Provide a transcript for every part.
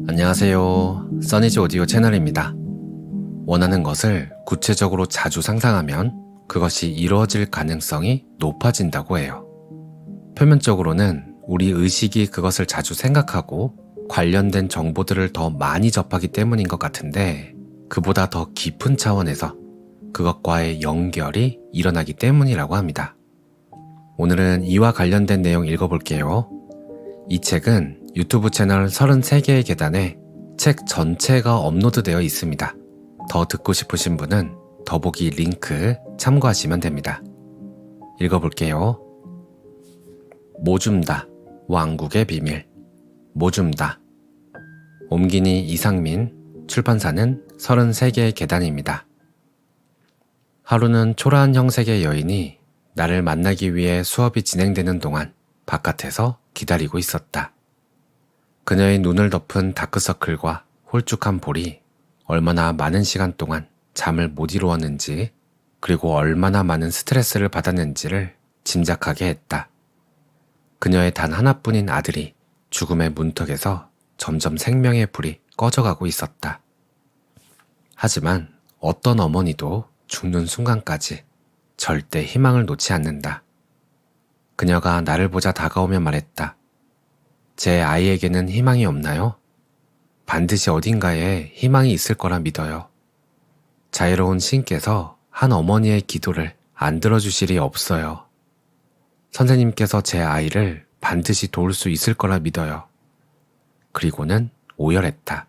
안녕하세요. 써니즈 오디오 채널입니다. 원하는 것을 구체적으로 자주 상상하면 그것이 이루어질 가능성이 높아진다고 해요. 표면적으로는 우리 의식이 그것을 자주 생각하고 관련된 정보들을 더 많이 접하기 때문인 것 같은데, 그보다 더 깊은 차원에서 그것과의 연결이 일어나기 때문이라고 합니다. 오늘은 이와 관련된 내용 읽어볼게요. 이 책은 유튜브 채널 33개의 계단에 책 전체가 업로드되어 있습니다. 더 듣고 싶으신 분은 더보기 링크 참고하시면 됩니다. 읽어볼게요. 모줌다. 왕국의 비밀. 모줌다. 옴기니 이상민, 출판사는 33개의 계단입니다. 하루는 초라한 형색의 여인이 나를 만나기 위해 수업이 진행되는 동안 바깥에서 기다리고 있었다. 그녀의 눈을 덮은 다크서클과 홀쭉한 볼이 얼마나 많은 시간 동안 잠을 못 이루었는지, 그리고 얼마나 많은 스트레스를 받았는지를 짐작하게 했다. 그녀의 단 하나뿐인 아들이 죽음의 문턱에서 점점 생명의 불이 꺼져가고 있었다. 하지만 어떤 어머니도 죽는 순간까지 절대 희망을 놓지 않는다. 그녀가 나를 보자 다가오며 말했다. 제 아이에게는 희망이 없나요? 반드시 어딘가에 희망이 있을 거라 믿어요. 자유로운 신께서 한 어머니의 기도를 안 들어주실 리 없어요. 선생님께서 제 아이를 반드시 도울 수 있을 거라 믿어요. 그리고는 오열했다.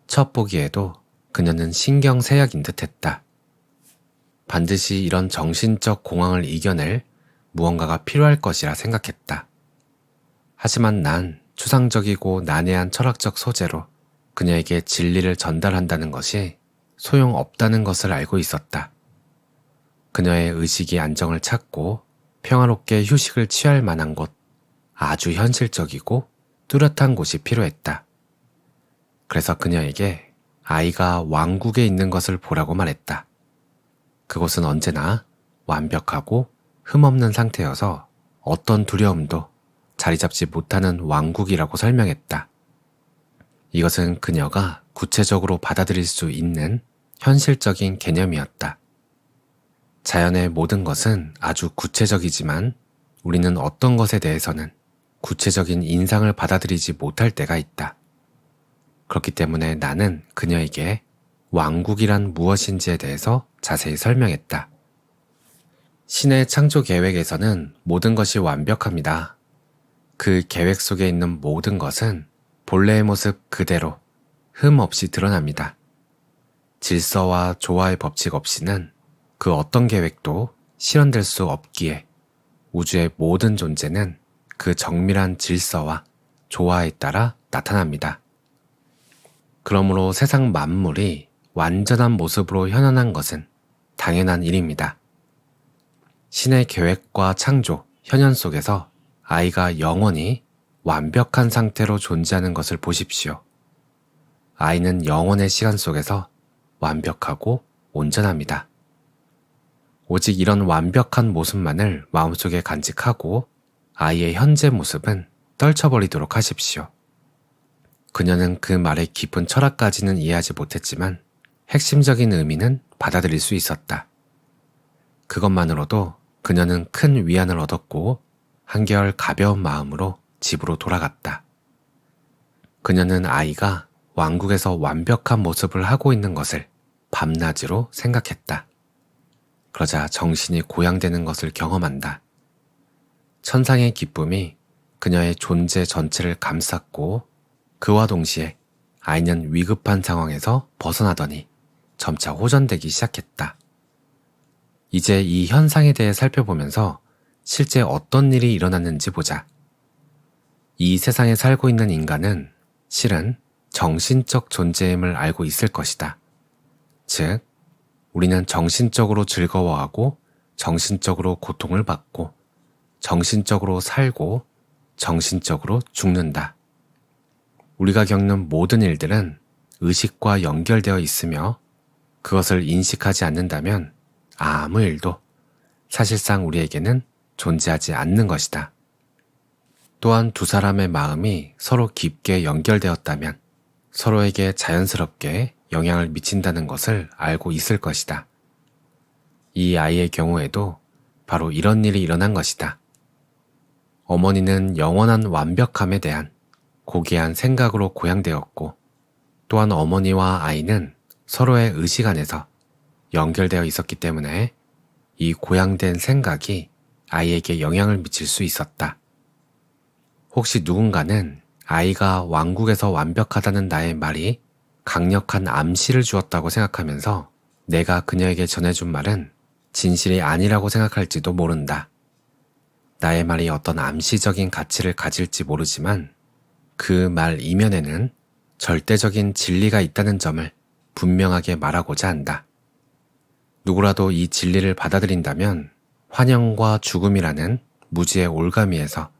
첫 보기에도 그녀는 신경쇠약인 듯했다. 반드시 이런 정신적 공황을 이겨낼 무언가가 필요할 것이라 생각했다. 하지만 난 추상적이고 난해한 철학적 소재로 그녀에게 진리를 전달한다는 것이 소용없다는 것을 알고 있었다. 그녀의 의식이 안정을 찾고 평화롭게 휴식을 취할 만한 곳, 아주 현실적이고 뚜렷한 곳이 필요했다. 그래서 그녀에게 아이가 왕국에 있는 것을 보라고 말했다. 그곳은 언제나 완벽하고 흠없는 상태여서 어떤 두려움도 자리 잡지 못하는 왕국이라고 설명했다. 이것은 그녀가 구체적으로 받아들일 수 있는 현실적인 개념이었다. 자연의 모든 것은 아주 구체적이지만 우리는 어떤 것에 대해서는 구체적인 인상을 받아들이지 못할 때가 있다. 그렇기 때문에 나는 그녀에게 왕국이란 무엇인지에 대해서 자세히 설명했다. 신의 창조 계획에서는 모든 것이 완벽합니다. 그 계획 속에 있는 모든 것은 본래의 모습 그대로 흠 없이 드러납니다. 질서와 조화의 법칙 없이는 그 어떤 계획도 실현될 수 없기에 우주의 모든 존재는 그 정밀한 질서와 조화에 따라 나타납니다. 그러므로 세상 만물이 완전한 모습으로 현현한 것은 당연한 일입니다. 신의 계획과 창조, 현현 속에서 아이가 영원히 완벽한 상태로 존재하는 것을 보십시오. 아이는 영원의 시간 속에서 완벽하고 온전합니다. 오직 이런 완벽한 모습만을 마음속에 간직하고 아이의 현재 모습은 떨쳐버리도록 하십시오. 그녀는 그 말의 깊은 철학까지는 이해하지 못했지만 핵심적인 의미는 받아들일 수 있었다. 그것만으로도 그녀는 큰 위안을 얻었고 한결 가벼운 마음으로 집으로 돌아갔다. 그녀는 아이가 왕국에서 완벽한 모습을 하고 있는 것을 밤낮으로 생각했다. 그러자 정신이 고양되는 것을 경험한다. 천상의 기쁨이 그녀의 존재 전체를 감쌌고 그와 동시에 아이는 위급한 상황에서 벗어나더니 점차 호전되기 시작했다. 이제 이 현상에 대해 살펴보면서 실제 어떤 일이 일어났는지 보자. 이 세상에 살고 있는 인간은 실은 정신적 존재임을 알고 있을 것이다. 즉, 우리는 정신적으로 즐거워하고 정신적으로 고통을 받고 정신적으로 살고 정신적으로 죽는다. 우리가 겪는 모든 일들은 의식과 연결되어 있으며 그것을 인식하지 않는다면 아무 일도 사실상 우리에게는 존재하지 않는 것이다. 또한 두 사람의 마음이 서로 깊게 연결되었다면 서로에게 자연스럽게 영향을 미친다는 것을 알고 있을 것이다. 이 아이의 경우에도 바로 이런 일이 일어난 것이다. 어머니는 영원한 완벽함에 대한 고귀한 생각으로 고양되었고, 또한 어머니와 아이는 서로의 의식 안에서 연결되어 있었기 때문에 이 고양된 생각이 아이에게 영향을 미칠 수 있었다. 혹시 누군가는 아이가 왕국에서 완벽하다는 나의 말이 강력한 암시를 주었다고 생각하면서 내가 그녀에게 전해준 말은 진실이 아니라고 생각할지도 모른다. 나의 말이 어떤 암시적인 가치를 가질지 모르지만 그 말 이면에는 절대적인 진리가 있다는 점을 분명하게 말하고자 한다. 누구라도 이 진리를 받아들인다면 환영과 죽음이라는 무지의 올가미에서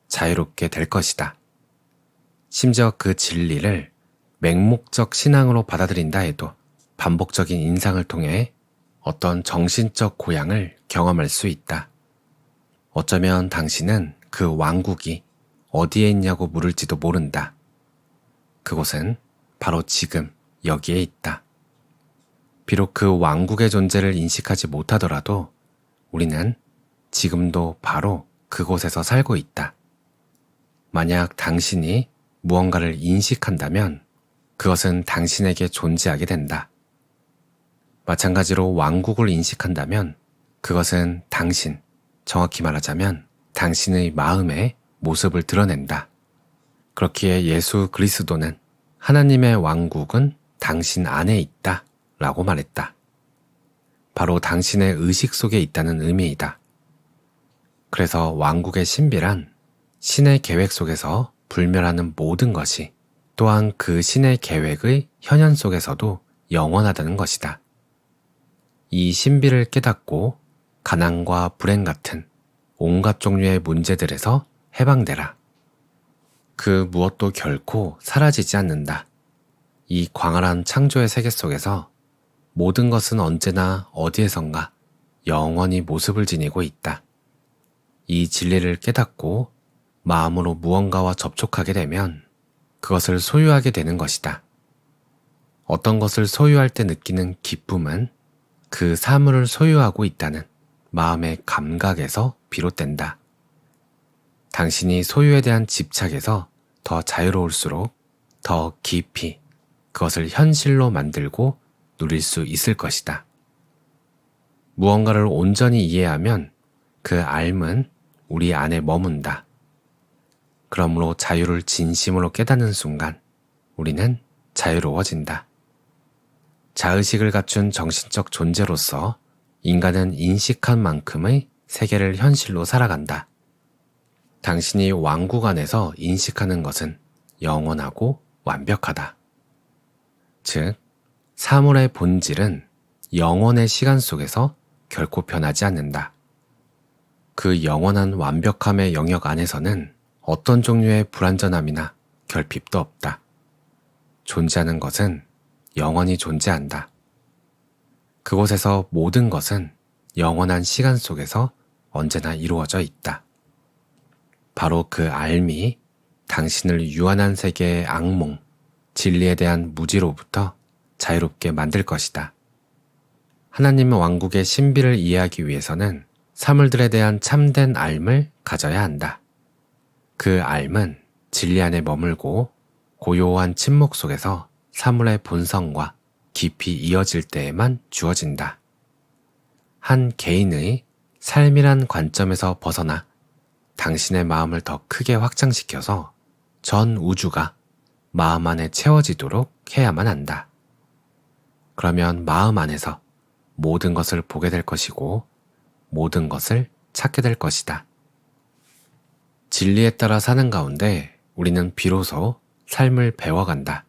자유롭게 될 것이다. 심지어 그 진리를 맹목적 신앙으로 받아들인다 해도 반복적인 인상을 통해 어떤 정신적 고향을 경험할 수 있다. 어쩌면 당신은 그 왕국이 어디에 있냐고 물을지도 모른다. 그곳은 바로 지금 여기에 있다. 비록 그 왕국의 존재를 인식하지 못하더라도 우리는 지금도 바로 그곳에서 살고 있다. 만약 당신이 무언가를 인식한다면 그것은 당신에게 존재하게 된다. 마찬가지로 왕국을 인식한다면 그것은 당신, 정확히 말하자면 당신의 마음의 모습을 드러낸다. 그렇기에 예수 그리스도는 하나님의 왕국은 당신 안에 있다 라고 말했다. 바로 당신의 의식 속에 있다는 의미이다. 그래서 왕국의 신비란 신의 계획 속에서 불멸하는 모든 것이 또한 그 신의 계획의 현현 속에서도 영원하다는 것이다. 이 신비를 깨닫고 가난과 불행 같은 온갖 종류의 문제들에서 해방되라. 그 무엇도 결코 사라지지 않는다. 이 광활한 창조의 세계 속에서 모든 것은 언제나 어디에선가 영원히 모습을 지니고 있다. 이 진리를 깨닫고 마음으로 무언가와 접촉하게 되면 그것을 소유하게 되는 것이다. 어떤 것을 소유할 때 느끼는 기쁨은 그 사물을 소유하고 있다는 마음의 감각에서 비롯된다. 당신이 소유에 대한 집착에서 더 자유로울수록 더 깊이 그것을 현실로 만들고 누릴 수 있을 것이다. 무언가를 온전히 이해하면 그 알은 우리 안에 머문다. 그러므로 자유를 진심으로 깨닫는 순간 우리는 자유로워진다. 자의식을 갖춘 정신적 존재로서 인간은 인식한 만큼의 세계를 현실로 살아간다. 당신이 왕국 안에서 인식하는 것은 영원하고 완벽하다. 즉, 사물의 본질은 영원의 시간 속에서 결코 변하지 않는다. 그 영원한 완벽함의 영역 안에서는 어떤 종류의 불완전함이나 결핍도 없다. 존재하는 것은 영원히 존재한다. 그곳에서 모든 것은 영원한 시간 속에서 언제나 이루어져 있다. 바로 그 알미, 당신을 유한한 세계의 악몽, 진리에 대한 무지로부터 자유롭게 만들 것이다. 하나님의 왕국의 신비를 이해하기 위해서는 사물들에 대한 참된 알을 가져야 한다. 그 알은 진리 안에 머물고 고요한 침묵 속에서 사물의 본성과 깊이 이어질 때에만 주어진다. 한 개인의 삶이란 관점에서 벗어나 당신의 마음을 더 크게 확장시켜서 전 우주가 마음 안에 채워지도록 해야만 한다. 그러면 마음 안에서 모든 것을 보게 될 것이고 모든 것을 찾게 될 것이다. 진리에 따라 사는 가운데 우리는 비로소 삶을 배워간다.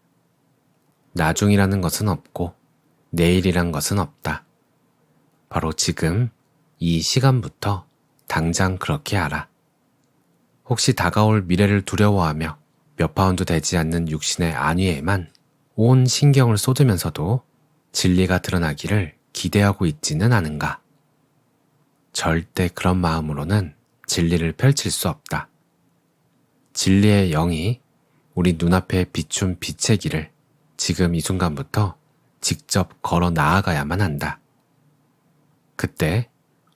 나중이라는 것은 없고 내일이란 것은 없다. 바로 지금 이 시간부터 당장 그렇게 알아. 혹시 다가올 미래를 두려워하며 몇 파운드 되지 않는 육신의 안위에만 온 신경을 쏟으면서도 진리가 드러나기를 기대하고 있지는 않은가? 절대 그런 마음으로는 진리를 펼칠 수 없다. 진리의 영이 우리 눈앞에 비춘 빛의 길을 지금 이 순간부터 직접 걸어 나아가야만 한다. 그때,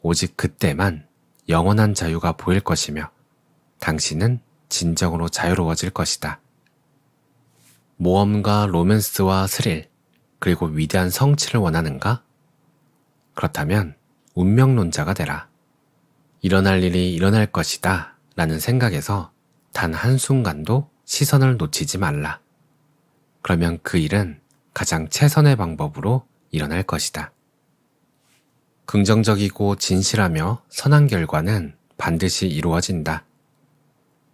오직 그때만 영원한 자유가 보일 것이며 당신은 진정으로 자유로워질 것이다. 모험과 로맨스와 스릴, 그리고 위대한 성취를 원하는가? 그렇다면 운명론자가 되라. 일어날 일이 일어날 것이다 라는 생각에서 단 한순간도 시선을 놓치지 말라. 그러면 그 일은 가장 최선의 방법으로 일어날 것이다. 긍정적이고 진실하며 선한 결과는 반드시 이루어진다.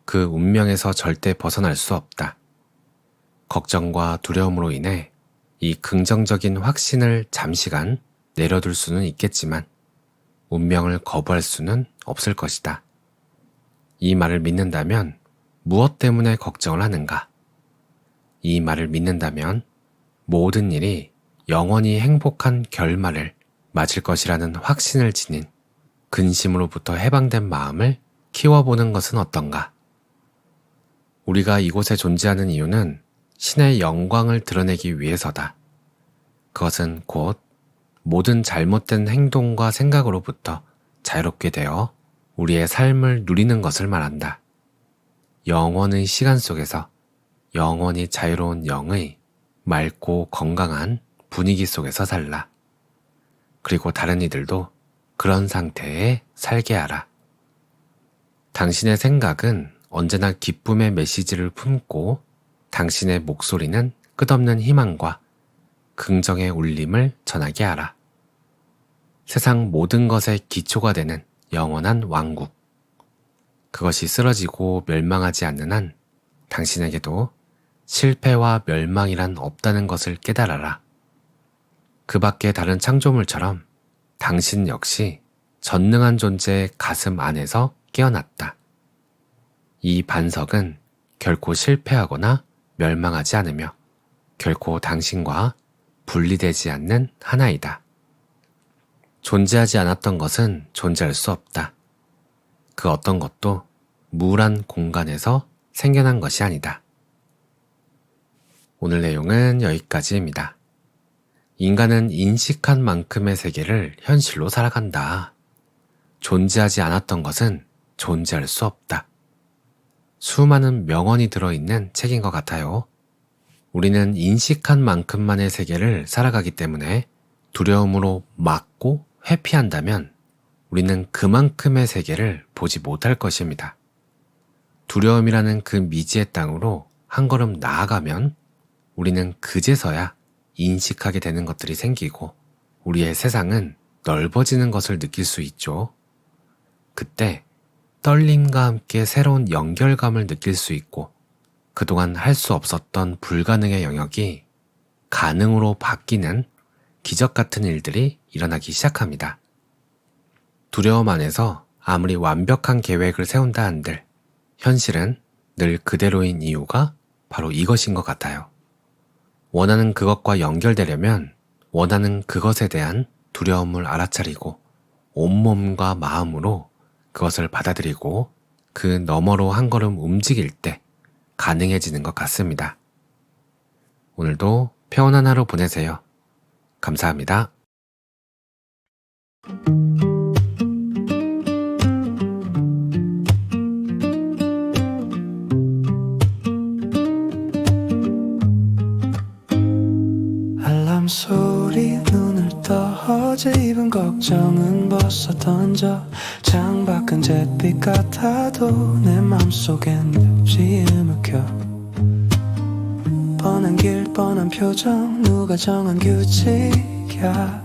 그 운명에서 절대 벗어날 수 없다. 걱정과 두려움으로 인해 이 긍정적인 확신을 잠시간 내려둘 수는 있겠지만 운명을 거부할 수는 없을 것이다. 이 말을 믿는다면 무엇 때문에 걱정을 하는가? 이 말을 믿는다면 모든 일이 영원히 행복한 결말을 맞을 것이라는 확신을 지닌 근심으로부터 해방된 마음을 키워보는 것은 어떤가? 우리가 이곳에 존재하는 이유는 신의 영광을 드러내기 위해서다. 그것은 곧 모든 잘못된 행동과 생각으로부터 자유롭게 되어 우리의 삶을 누리는 것을 말한다. 영원의 시간 속에서 영원히 자유로운 영의 맑고 건강한 분위기 속에서 살라. 그리고 다른 이들도 그런 상태에 살게 하라. 당신의 생각은 언제나 기쁨의 메시지를 품고 당신의 목소리는 끝없는 희망과 긍정의 울림을 전하게 하라. 세상 모든 것의 기초가 되는 영원한 왕국. 그것이 쓰러지고 멸망하지 않는 한 당신에게도 실패와 멸망이란 없다는 것을 깨달아라. 그 밖의 다른 창조물처럼 당신 역시 전능한 존재의 가슴 안에서 깨어났다. 이 반석은 결코 실패하거나 멸망하지 않으며 결코 당신과 분리되지 않는 하나이다. 존재하지 않았던 것은 존재할 수 없다. 그 어떤 것도 무한 공간에서 생겨난 것이 아니다. 오늘 내용은 여기까지입니다. 인간은 인식한 만큼의 세계를 현실로 살아간다. 존재하지 않았던 것은 존재할 수 없다. 수많은 명언이 들어있는 책인 것 같아요. 우리는 인식한 만큼만의 세계를 살아가기 때문에 두려움으로 막고 회피한다면 우리는 그만큼의 세계를 보지 못할 것입니다. 두려움이라는 그 미지의 땅으로 한 걸음 나아가면 우리는 그제서야 인식하게 되는 것들이 생기고 우리의 세상은 넓어지는 것을 느낄 수 있죠. 그때 떨림과 함께 새로운 연결감을 느낄 수 있고 그동안 할 수 없었던 불가능의 영역이 가능으로 바뀌는 기적 같은 일들이 일어나기 시작합니다. 두려움 안에서 아무리 완벽한 계획을 세운다 한들 현실은 늘 그대로인 이유가 바로 이것인 것 같아요. 원하는 그것과 연결되려면 원하는 그것에 대한 두려움을 알아차리고 온몸과 마음으로 그것을 받아들이고 그 너머로 한 걸음 움직일 때 가능해지는 것 같습니다. 오늘도 평온한 하루 보내세요. 감사합니다. 알람 소리 눈을 떠 어제 입은 걱정은 벗어 던져 창밖은 잿빛 같아도 내 맘속엔 lep시 음을 켜 뻔한 길 뻔한 표정 누가 정한 규칙이야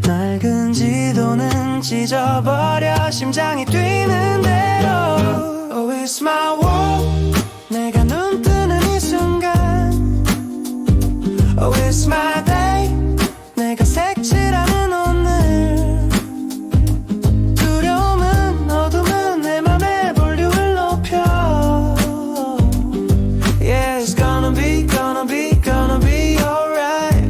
낡은 지도는 찢어버려 심장이 뛰는 대로 Oh it's my world 내가 눈 뜨는 이 순간 Oh it's my day 내가 색칠하는 오늘 두려움은 어둠은 내 맘에 볼륨을 높여 Yeah it's gonna be alright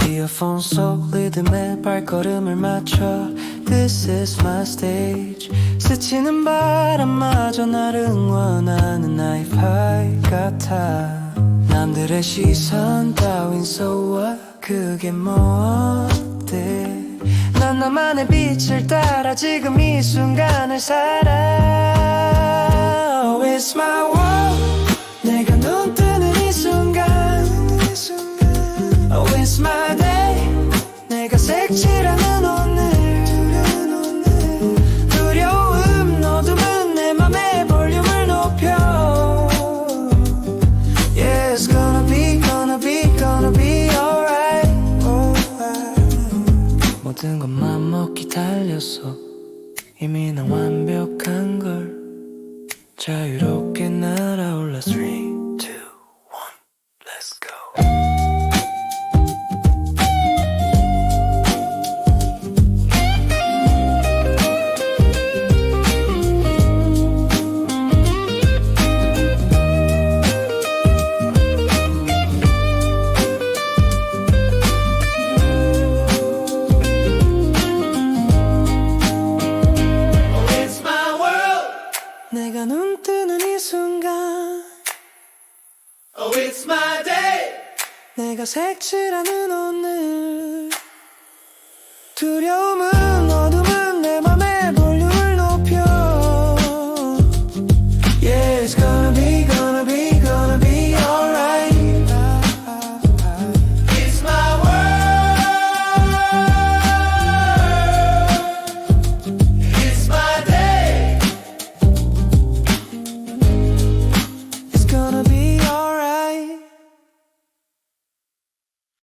이어폰 속 리듬에 발걸음을 맞춰 This is my stage 스치는 바람마저 나를 응원하는 나의 파이 같아. 남들의 시선 따윈 so what, 그게 뭐 어때. 난 나만의 빛을 따라 지금 이 순간을 살아. Oh, it's my world. 내가 눈 뜨는 이 순간. Oh, it's my day. 내가 색칠하는 오늘. 두려움 어둠은 내 맘에 볼륨을 높여. Yeah, it's gonna be, gonna be, gonna be alright. 모든 건 맘먹기 달렸어. 이미 난 완벽한 걸. 자유롭게 날아올라. 3, 2, 1, let's go. 내가 눈 뜨는 이 순간. Oh, it's my day. 내가 색칠하는 오늘. 두려움은